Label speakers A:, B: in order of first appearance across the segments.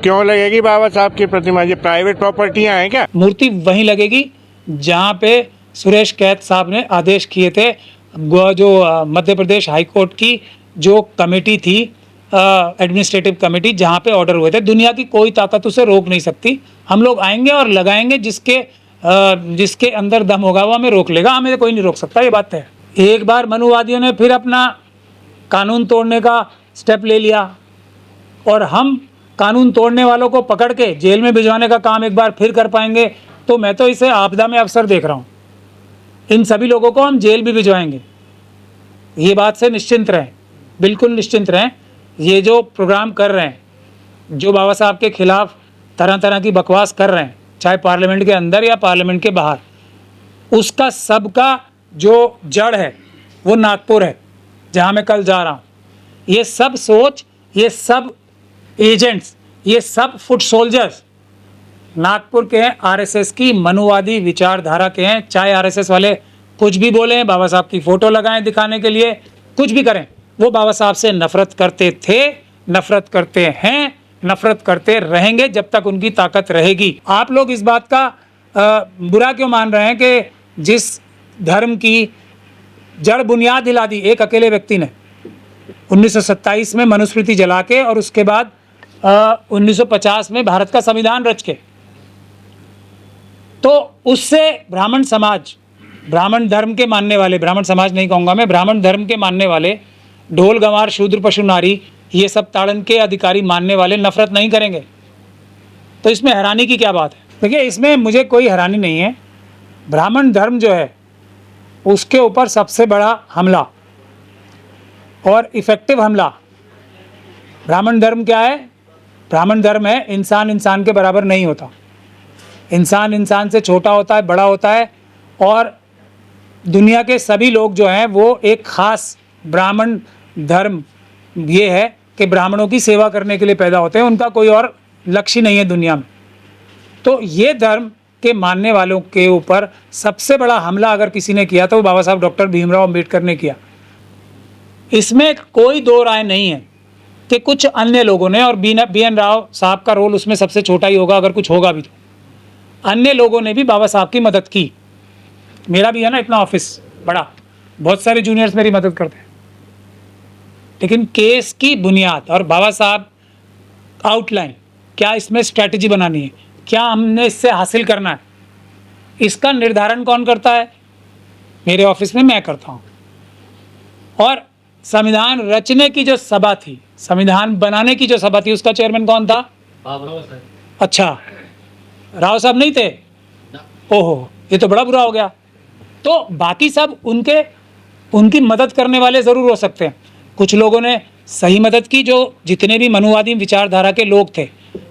A: क्यों लगेगी बाबा साहब की प्रतिमा? ये प्राइवेट प्रॉपर्टियां हैं क्या?
B: मूर्ति वहीं लगेगी जहां पे सुरेश कैत साहब ने आदेश किए थे। जो मध्य प्रदेश हाई कोर्ट की जो कमेटी थी, एडमिनिस्ट्रेटिव कमेटी, जहां पे ऑर्डर हुए थे। दुनिया की कोई ताकत उसे रोक नहीं सकती। हम लोग आएंगे और लगाएंगे, जिसके अंदर दम होगा वो हमें रोक लेगा, हमें कोई नहीं रोक सकता, ये बात है। एक बार मनुवादियों ने फिर अपना कानून तोड़ने का स्टेप ले लिया और हम कानून तोड़ने वालों को पकड़ के जेल में भिजवाने का काम एक बार फिर कर पाएंगे तो मैं तो इसे आपदा में अवसर देख रहा हूँ। इन सभी लोगों को हम जेल भी भिजवाएंगे, ये बात से निश्चिंत रहें, बिल्कुल निश्चिंत रहें। ये जो प्रोग्राम कर रहे हैं, जो बाबा साहब के खिलाफ तरह तरह की बकवास कर रहे हैं, चाहे पार्लियामेंट के अंदर या पार्लियामेंट के बाहर, उसका सबका जो जड़ है वो नागपुर है, जहाँ मैं कल जा रहा हूँ। ये सब सोच, ये सब एजेंट्स, ये सब फुट सोल्जर्स नागपुर के हैं, आरएसएस की मनुवादी विचारधारा के हैं। चाहे आरएसएस वाले कुछ भी बोलें, बाबा साहब की फ़ोटो लगाएं दिखाने के लिए, कुछ भी करें, वो बाबा साहब से नफ़रत करते थे, नफ़रत करते हैं, नफ़रत करते रहेंगे जब तक उनकी ताकत रहेगी। आप लोग इस बात का बुरा क्यों मान रहे हैं कि जिस धर्म की जड़ बुनियाद हिला दी एक अकेले व्यक्ति ने 1927 में मनुस्मृति जला के, और उसके बाद 1950 में भारत का संविधान रच के, तो उससे ब्राह्मण समाज, ब्राह्मण धर्म के मानने वाले, ब्राह्मण समाज नहीं कहूँगा मैं, ब्राह्मण धर्म के मानने वाले, ढोल गंवार शूद्र पशु नारी, ये सब ताड़न के अधिकारी मानने वाले नफरत नहीं करेंगे। तो इसमें हैरानी की क्या बात है? देखिए, इसमें मुझे कोई हैरानी नहीं है। ब्राह्मण धर्म जो है उसके ऊपर सबसे बड़ा हमला और इफ़ेक्टिव हमला, ब्राह्मण धर्म क्या है? ब्राह्मण धर्म है इंसान इंसान के बराबर नहीं होता, इंसान इंसान से छोटा होता है, बड़ा होता है, और दुनिया के सभी लोग जो हैं वो एक ख़ास ब्राह्मण धर्म ये है कि ब्राह्मणों की सेवा करने के लिए पैदा होते हैं, उनका कोई और लक्ष्य नहीं है दुनिया में। तो ये धर्म के मानने वालों के ऊपर सबसे बड़ा हमला अगर किसी ने किया तो वो बाबा साहब डॉक्टर भीमराव अंबेडकर ने किया। इसमें कोई दो राय नहीं है कि कुछ अन्य लोगों ने, और बी एन राव साहब का रोल उसमें सबसे छोटा ही होगा अगर कुछ होगा भी, तो अन्य लोगों ने भी बाबा साहब की मदद की। मेरा भी है ना इतना ऑफिस बड़ा, बहुत सारे जूनियर्स मेरी मदद करते हैं, लेकिन केस की बुनियाद और बाबा साहब आउटलाइन, क्या इसमें स्ट्रैटेजी बनानी है, क्या हमने इससे हासिल करना है, इसका निर्धारण कौन करता है? मेरे ऑफिस में मैं करता हूँ। और संविधान रचने की जो सभा थी, संविधान बनाने की जो सभा थी, उसका चेयरमैन कौन था? अच्छा, राव साहब नहीं थे? ओहो, ये तो बड़ा बुरा हो गया। तो बाकी सब उनकी मदद करने वाले ज़रूर हो सकते हैं। कुछ लोगों ने सही मदद की, जो जितने भी मनुवादी विचारधारा के लोग थे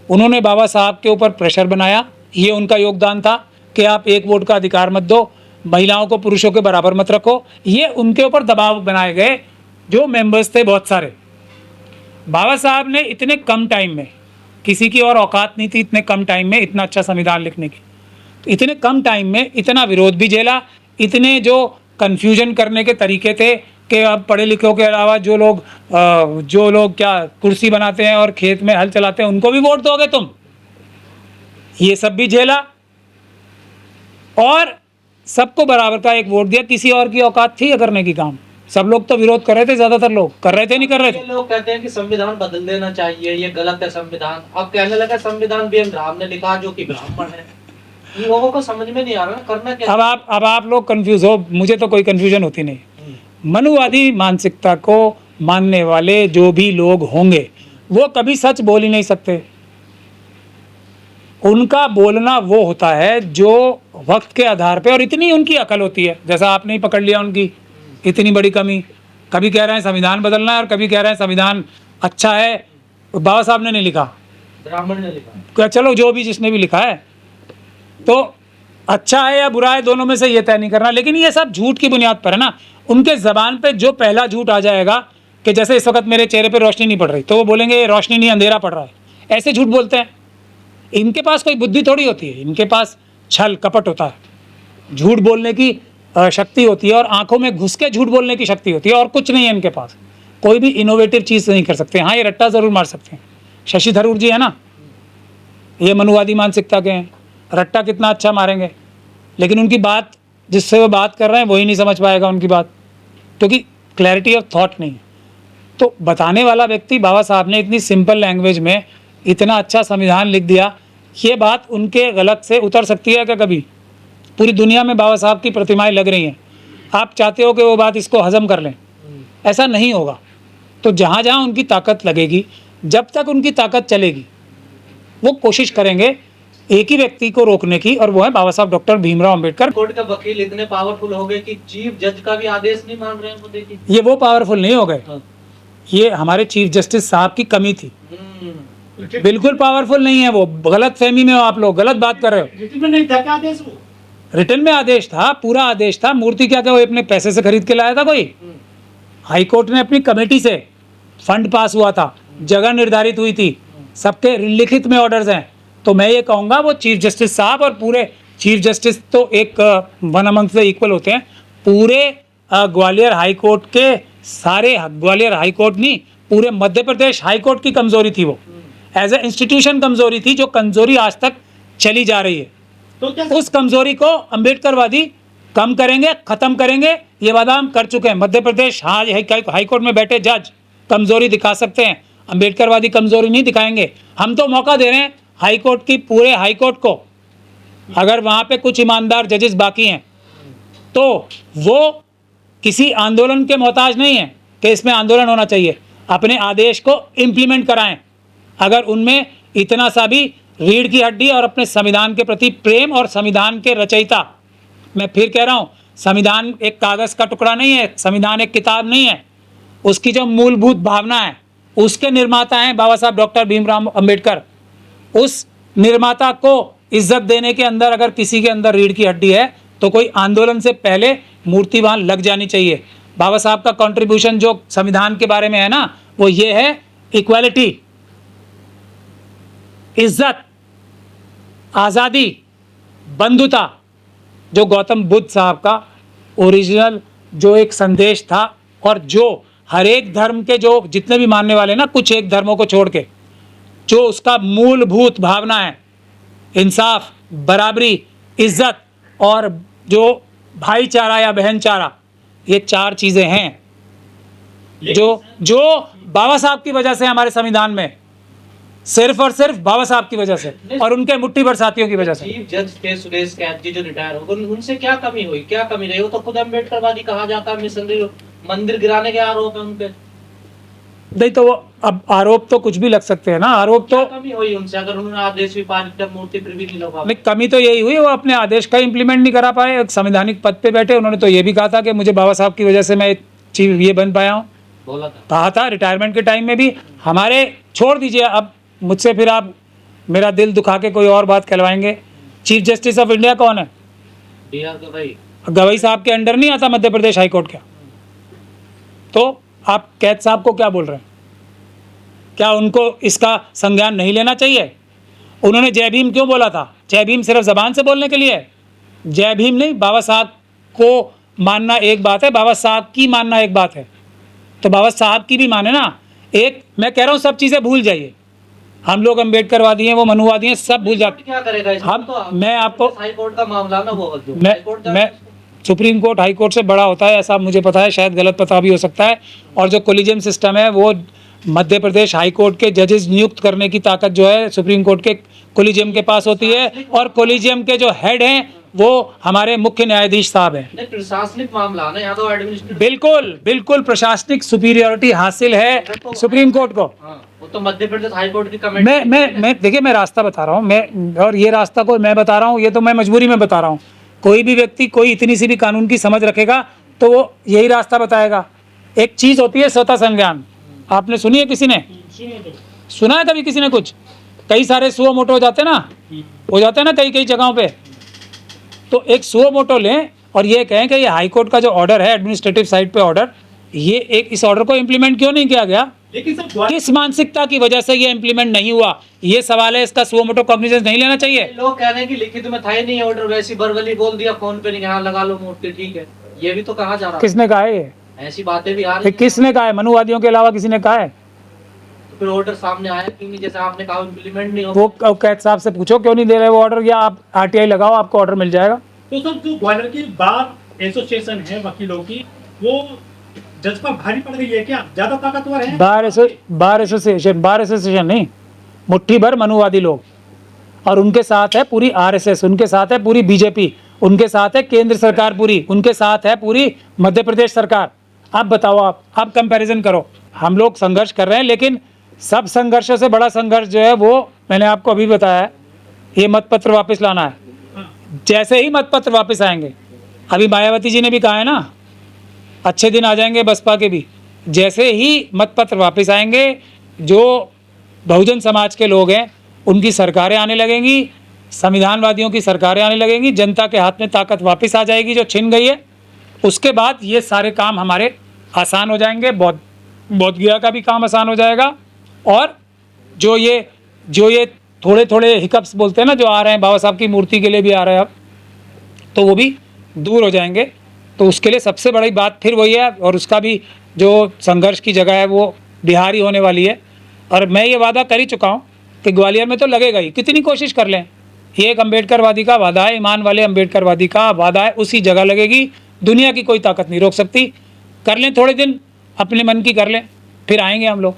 B: उन्होंने बाबा साहब के ऊपर प्रेशर बनाया। ये उनका योगदान था कि आप एक वोट का अधिकार मत दो, महिलाओं को पुरुषों के बराबर मत रखो। ये उनके ऊपर दबाव बनाए गए जो मेंबर्स थे बहुत सारे। बाबा साहब ने इतने कम टाइम में, किसी की और औकात नहीं थी इतने कम टाइम में इतना अच्छा संविधान लिखने की, तो इतने कम टाइम में इतना विरोध भी झेला, इतने जो कन्फ्यूजन करने के तरीके थे कि अब पढ़े लिखों के अलावा जो लोग क्या कुर्सी बनाते हैं और खेत में हल चलाते हैं उनको भी वोट दोगे तुम, ये सब भी झेला और सबको बराबर का एक वोट दिया। किसी और की औकात थी करने की काम? सब लोग तो विरोध कर रहे थे, ज्यादातर लोग कर रहे थे, नहीं कर रहे थे।
C: लोग कहते हैं कि संविधान बदल देना चाहिए, ये गलत है संविधान। अब कहने लगा संविधान बी.एन. राव ने लिखा जो कि ब्राह्मण है। इन लोगों को समझ में नहीं आ रहा करना क्या।
B: अब आप लोग कंफ्यूज हो, मुझे तो कोई कंफ्यूजन होती नहीं। मनुवादी मानसिकता को मानने वाले जो भी लोग होंगे वो कभी सच बोल ही नहीं सकते। उनका बोलना वो होता है जो वक्त के आधार पे, और इतनी उनकी अकल होती है, जैसा आपने ही पकड़ लिया उनकी इतनी बड़ी कमी। कभी कह रहे हैं संविधान बदलना है और कभी कह रहे हैं संविधान अच्छा है, बाबा साहब ने नहीं लिखा,
C: ब्राह्मण ने लिखा।
B: चलो जो भी जिसने भी लिखा है, तो अच्छा है या बुरा है दोनों में से ये तय नहीं करना। लेकिन ये सब झूठ की बुनियाद पर है ना। उनके ज़बान पे जो पहला झूठ आ जाएगा कि जैसे इस वक्त मेरे चेहरे पे रोशनी नहीं पड़ रही, तो वो बोलेंगे रोशनी नहीं अंधेरा पड़ रहा है, ऐसे झूठ बोलते हैं। इनके पास कोई बुद्धि थोड़ी होती है, इनके पास छल कपट होता है, झूठ बोलने की शक्ति होती है और आंखों में घुस के झूठ बोलने की शक्ति होती है, और कुछ नहीं है इनके पास। कोई भी इनोवेटिव चीज़ नहीं कर सकते। हाँ, ये रट्टा ज़रूर मार सकते हैं। शशि थरूर जी है ना, ये मनुवादी मानसिकता के हैं, रट्टा कितना अच्छा मारेंगे, लेकिन उनकी बात जिससे वो बात कर रहे हैं वही नहीं समझ पाएगा उनकी बात, क्योंकि क्लैरिटी ऑफ थॉट नहीं है। तो बताने वाला व्यक्ति बाबा साहब ने इतनी सिंपल लैंग्वेज में इतना अच्छा संविधान लिख दिया, ये बात उनके गलत से उतर सकती है क्या कभी? पूरी दुनिया में बाबा साहब की प्रतिमाएं लग रही हैं, आप चाहते हो कि वो बात इसको हजम कर लें, ऐसा नहीं होगा। तो जहाँ जहाँ उनकी ताकत लगेगी, जब तक उनकी ताकत चलेगी, वो कोशिश करेंगे एक ही व्यक्ति को रोकने की, और वो है बाबा साहब डॉक्टर भीमराव अंबेडकर।
C: कोर्ट के वकील इतने पावरफुल हो गए कि चीफ जज का भी आदेश नहीं मान रहे हैं। वो देखिए,
B: ये वो पावरफुल नहीं हो गए,
C: हाँ।
B: ये हमारे चीफ जस्टिस साहब की कमी थी। बिल्कुल पावरफुल नहीं है वो, गलत फहमी में हो आप लोग, गलत बात कर रहे हो।
D: रिटर्न में नहीं था क्या आदेश? वो
B: रिटर्न में आदेश था, पूरा आदेश था। मूर्ति क्या क्या वो अपने पैसे से खरीद के लाया था कोई? हाई कोर्ट ने अपनी कमेटी से फंड पास हुआ था, जगह निर्धारित हुई थी, सबके लिखित में ऑर्डर्स हैं। तो मैं ये कहूँगा वो चीफ जस्टिस साहब और पूरे चीफ जस्टिस तो एक वन अमंग द इक्वल होते हैं, पूरे ग्वालियर हाई कोर्ट के सारे, ग्वालियर हाई कोर्ट नहीं, पूरे मध्य प्रदेश हाई कोर्ट की कमजोरी थी वो, एज ए इंस्टीट्यूशन कमजोरी थी, जो कमजोरी आज तक चली जा रही है।
D: तो क्या
B: उस कमजोरी को अंबेडकरवादी कम करेंगे, खत्म करेंगे, ये वादा हम कर चुके हैं। मध्य प्रदेश हाई कोर्ट में बैठे जज कमजोरी दिखा सकते हैं, अंबेडकरवादी कमजोरी नहीं दिखाएंगे। हम तो मौका दे रहे हैं हाई कोर्ट की, पूरे हाई कोर्ट को, अगर वहाँ पे कुछ ईमानदार जजेस बाकी हैं तो वो किसी आंदोलन के मोहताज नहीं है कि इसमें आंदोलन होना चाहिए, अपने आदेश को इम्प्लीमेंट कराएं। अगर उनमें इतना सा भी रीढ़ की हड्डी और अपने संविधान के प्रति प्रेम, और संविधान के रचयिता, मैं फिर कह रहा हूँ, संविधान एक कागज़ का टुकड़ा नहीं है, संविधान एक किताब नहीं है, उसकी जो मूलभूत भावना है उसके निर्माता हैं बाबा साहब डॉक्टर भीमराव अंबेडकर। उस निर्माता को इज्जत देने के अंदर अगर किसी के अंदर रीढ़ की हड्डी है तो कोई आंदोलन से पहले मूर्ति वहाँ लग जानी चाहिए। बाबा साहब का कंट्रीब्यूशन जो संविधान के बारे में है ना, वो ये है इक्वालिटी, इज्जत, आज़ादी, बंधुता, जो गौतम बुद्ध साहब का ओरिजिनल जो एक संदेश था, और जो हर एक धर्म के जो जितने भी मानने वाले ना, कुछ एक धर्मों को छोड़ के, जो उसका मूलभूत भावना है, इंसाफ, बराबरी, इज्जत और जो भाईचारा या बहनचारा, ये 4 चीज़ें हैं जो बाबा साहब की वजह से हमारे संविधान में, सिर्फ और सिर्फ बाबा साहब की वजह से और उनके मुट्ठी भर साथियों की वजह से।
C: चीफ जज थे सुरेश कैद जी जो रिटायर हो गए, उनसे क्या कमी हुई, क्या कमी रही? वो तो खुद अम्बेडकरवादी कहा जाता है, मिशनरी, मंदिर गिराने के आरोप है उनपे।
B: नहीं तो वो अब आरोप तो कुछ भी लग सकते हैं ना, आरोप तो
C: क्या कमी हुई उनसे अगर उन्होंने आदेश भी पारित किया, मूर्ति फिर भी नहीं लगा?
B: नहीं, कमी तो यही हुई वो अपने आदेश का इम्प्लीमेंट नहीं करा पाए। एक संवैधानिक पद पे बैठे, उन्होंने तो ये भी कहा था कि मुझे बाबा साहब की वजह से मैं चीफ ये बन पाया हूँ,
C: बोला था,
B: कहा था रिटायरमेंट के टाइम में भी। हमारे छोड़ दीजिए, अब मुझसे फिर आप मेरा दिल दुखा के कोई और बात कहलवाएंगे। चीफ जस्टिस ऑफ इंडिया कौन है?
C: डीआर गवई।
B: गवई साहब के अंडर नहीं आता मध्य प्रदेश हाई कोर्ट का? तो आप कैद साहब को क्या बोल रहे हैं? क्या उनको इसका संज्ञान नहीं लेना चाहिए? उन्होंने जय भीम क्यों बोला था? जय भीम सिर्फ जबान से बोलने के लिए है? जय भीम नहीं, बाबा साहब को मानना एक बात है, बाबा साहब की मानना एक बात है। तो बाबा साहब की भी माने ना। एक मैं कह रहा हूँ, सब चीज़ें भूल जाइए। हम लोग अम्बेडकरवादी हैं, वो मनुवादी हैं, सब भूल जाते।
C: क्या करेगा इसमें?
B: हम
C: तो
B: मैं आपको
C: हाई कोर्ट का मामला ना, वो जो
B: मैं
C: हाई कोर्ट का-
B: मैं सुप्रीम कोर्ट हाई कोर्ट से बड़ा होता है ऐसा मुझे पता है, शायद गलत पता भी हो सकता है। और जो कोलिजियम सिस्टम है वो मध्य प्रदेश हाई कोर्ट के जजेस नियुक्त करने की ताकत जो है सुप्रीम कोर्ट के कोलिजियम के पास होती है, और कोलिजियम के जो हेड हैं वो हमारे मुख्य न्यायाधीश साहब हैं।
C: नहीं, प्रशासनिक मामला ना, यहाँ तो एडमिनिस्ट्रेटिव।
B: बिल्कुल बिल्कुल प्रशासनिक सुपीरियरिटी हासिल है सुप्रीम कोर्ट को।
C: हाँ, वो तो मध्य प्रदेश हाई कोर्ट की कमेटी।
B: मैं देखिए, मैं रास्ता बता रहा हूँ, मैं और ये रास्ता को मैं बता रहा हूँ, ये तो मैं मजबूरी में बता रहा हूँ। कोई भी व्यक्ति कोई इतनी सी भी कानून की समझ रखेगा तो वो यही रास्ता बताएगा। एक चीज़ होती है स्वतः संज्ञान, आपने सुनी है? किसी ने सुना है कभी? किसी ने कुछ? कई सारे सुओ मोटो हो जाते हैं ना, हो जाते हैं ना कई कई जगहों पे। तो एक सुओ मोटो लें और ये कहें कि ये हाई कोर्ट का जो ऑर्डर है, एडमिनिस्ट्रेटिव साइड पे ऑर्डर, ये एक इस ऑर्डर को इम्प्लीमेंट क्यों नहीं किया गया?
D: लेकिन सर
B: किस मानसिकता की वजह से ये इम्प्लीमेंट नहीं हुआ? ये सवाल है, इसका सुओ मोटो कॉग्निजेंस नहीं लेना चाहिए।
C: लोग कह रहे हैं कि लिखित में था ही नहीं ऑर्डर, वैसी बरगली बोल दिया फोन पे, नहीं यहाँ लगा लो मूर्ति, ठीक है, ये भी तो कहा जा रहा है।
B: किसने कहा है ये?
C: ऐसी बातें भी आ रही
B: ये किसने कहा है? मनुवादियों के अलावा किसी ने कहा है?
C: फिर ऑर्डर सामने आया क्यों नहीं, जैसे आपने कहा इम्प्लीमेंट नहीं हो।
B: वो कैद साहब से पूछो क्यों नहीं दे रहे वो ऑर्डर, या आप आरटीआई लगाओ, आपको ऑर्डर मिल जाएगा।
D: तो सर जो ग्वालियर की बार एसोसिएशन है वकीलों की, वो जज पर भारी पड़ गई है क्या, ज्यादा ताकतवर है?
B: बार एसोसिएशन नहीं, मुट्ठी भर मनुवादी लोग, और उनके साथ है पूरी आरएसएस, उनके साथ है पूरी बीजेपी, उनके साथ है केंद्र सरकार पूरी, उनके साथ है पूरी मध्य प्रदेश सरकार। आप बताओ, आप कंपैरिजन करो। हम लोग संघर्ष कर रहे हैं, लेकिन सब संघर्षों से बड़ा संघर्ष जो है वो मैंने आपको अभी बताया है, ये मतपत्र वापस लाना है। जैसे ही मतपत्र वापस आएंगे, अभी मायावती जी ने भी कहा है ना, अच्छे दिन आ जाएंगे बसपा के भी, जैसे ही मतपत्र वापस आएंगे, जो बहुजन समाज के लोग हैं उनकी सरकारें आने लगेंगी, संविधानवादियों की सरकारें आने लगेंगी, जनता के हाथ में ताकत वापस आ जाएगी जो छिन गई है। उसके बाद ये सारे काम हमारे आसान हो जाएंगे, बोध गया का भी काम आसान हो जाएगा, और जो ये थोड़े थोड़े हिकअप्स बोलते हैं ना, जो आ रहे हैं बाबा साहब की मूर्ति के लिए भी आ रहे हैं अब, तो वो भी दूर हो जाएंगे। तो उसके लिए सबसे बड़ी बात फिर वही है, और उसका भी जो संघर्ष की जगह है वो बिहार ही होने वाली है। और मैं ये वादा कर ही चुका हूँ कि ग्वालियर में तो लगेगा ही, कितनी कोशिश कर लें, ये एक अम्बेडकरवादी का वादा है, ईमान वाले अम्बेडकरवादी का वादा है, उसी जगह लगेगी। दुनिया की कोई ताकत नहीं रोक सकती। कर लें थोड़े दिन, अपने मन की कर लें, फिर आएंगे हम लोग।